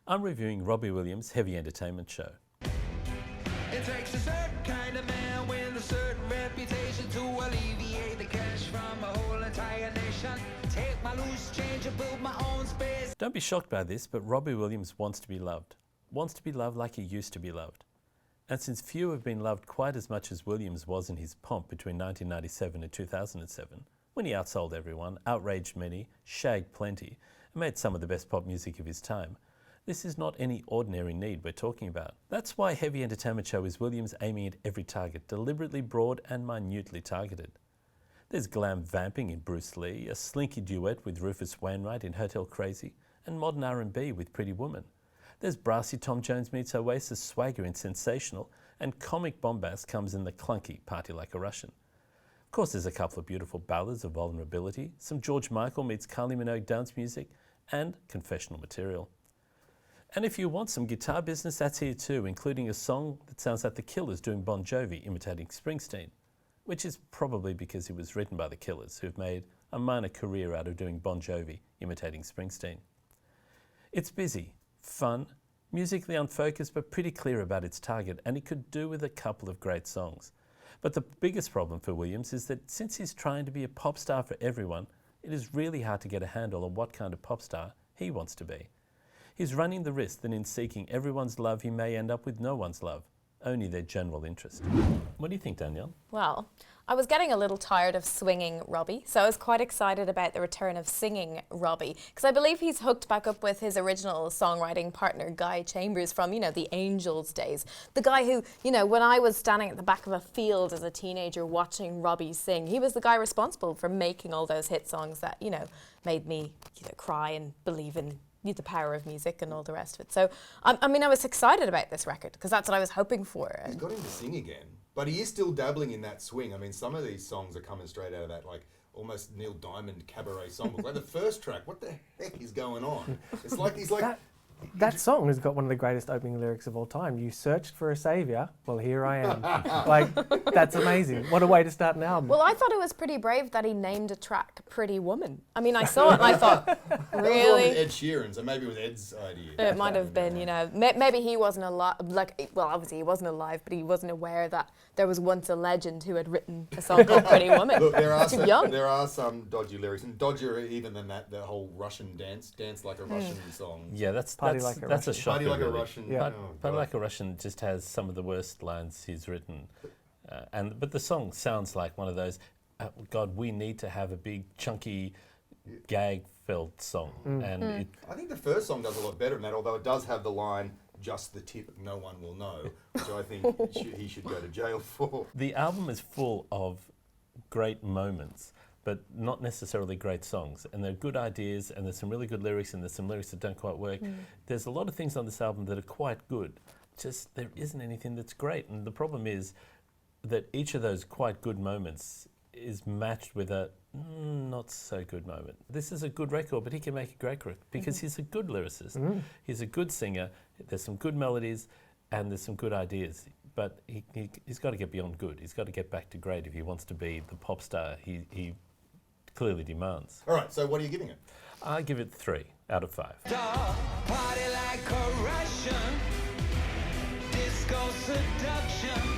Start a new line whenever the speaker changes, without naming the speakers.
I'm reviewing Robbie Williams' Heavy Entertainment Show.
It takes a certain kind of man with a certain reputation to alleviate the cash from a whole entire nation. Take my loose change and build my own space.
Don't be shocked by this, but Robbie Williams wants to be loved. Wants to be loved like he used to be loved. And since few have been loved quite as much as Williams was in his pomp between 1997 and 2007, when he outsold everyone, outraged many, shagged plenty, and made some of the best pop music of his time, this is not any ordinary need we're talking about. That's why Heavy Entertainment Show is Williams aiming at every target, deliberately broad and minutely targeted. There's glam vamping in Bruce Lee, a slinky duet with Rufus Wainwright in Hotel Crazy, and modern R&B with Pretty Woman. There's brassy Tom Jones meets Oasis swagger in Sensational, and comic bombast comes in the clunky Party Like a Russian. Of course, there's a couple of beautiful ballads of vulnerability, some George Michael meets Kylie Minogue dance music, and confessional material. And if you want some guitar business, that's here too, including a song that sounds like the Killers doing Bon Jovi imitating Springsteen, which is probably because it was written by the Killers, who've made a minor career out of doing Bon Jovi imitating Springsteen. It's busy, fun, musically unfocused, but pretty clear about its target, and it could do with a couple of great songs. But the biggest problem for Williams is that since he's trying to be a pop star for everyone, it is really hard to get a handle on what kind of pop star he wants to be. He's running the risk that in seeking everyone's love, he may end up with no one's love, only their general interest. What do you think, Danielle?
Well, I was getting a little tired of swinging Robbie, so I was quite excited about the return of singing Robbie, because I believe he's hooked back up with his original songwriting partner, Guy Chambers, from, the Angels days. The guy who, when I was standing at the back of a field as a teenager watching Robbie sing, he was the guy responsible for making all those hit songs that, made me, cry and believe in the power of music and all the rest of it. So, I was excited about this record because that's what I was hoping for.
He's got him to sing again, but he is still dabbling in that swing. Some of these songs are coming straight out of that, almost Neil Diamond cabaret songbook. Like the first track, what the heck is going on? It's like he's like...
That song has got one of the greatest opening lyrics of all time. You searched for a saviour, well, here I am. That's amazing. What a way to start an album.
Well, I thought it was pretty brave that he named a track Pretty Woman. I saw it and I thought, really?
That was Ed Sheeran's, and maybe it was Ed's idea.
It might have been, maybe he wasn't alive, obviously he wasn't alive, but he wasn't aware that there was once a legend who had written a song called Pretty Woman.
Look, there
are
some dodgy lyrics, and dodgier even than that, the whole Russian dance like a Russian song.
Yeah, that's a shocker.
Party Like
really.
a Russian.
Yeah.
Party Like a Russian just has some of the worst lines he's written. But the song sounds like one of those, God, we need to have a big, chunky, gag-filled song.
I think the first song does a lot better than that, although it does have the line, just the tip, no one will know, which I think he should go to jail for.
The album is full of great moments, but not necessarily great songs. And there are good ideas, and there's some really good lyrics, and there's some lyrics that don't quite work. There's a lot of things on this album that are quite good, just there isn't anything that's great. And the problem is that each of those quite good moments is matched with a not so good moment. This is a good record, but he can make a great record because he's a good lyricist. He's a good singer, there's some good melodies, and there's some good ideas. But he's got to get beyond good. He's got to get back to great if he wants to be the pop star he clearly demands.
All right, so what are you giving it?
I give it 3 out of 5.
Party like a Russian, disco seduction.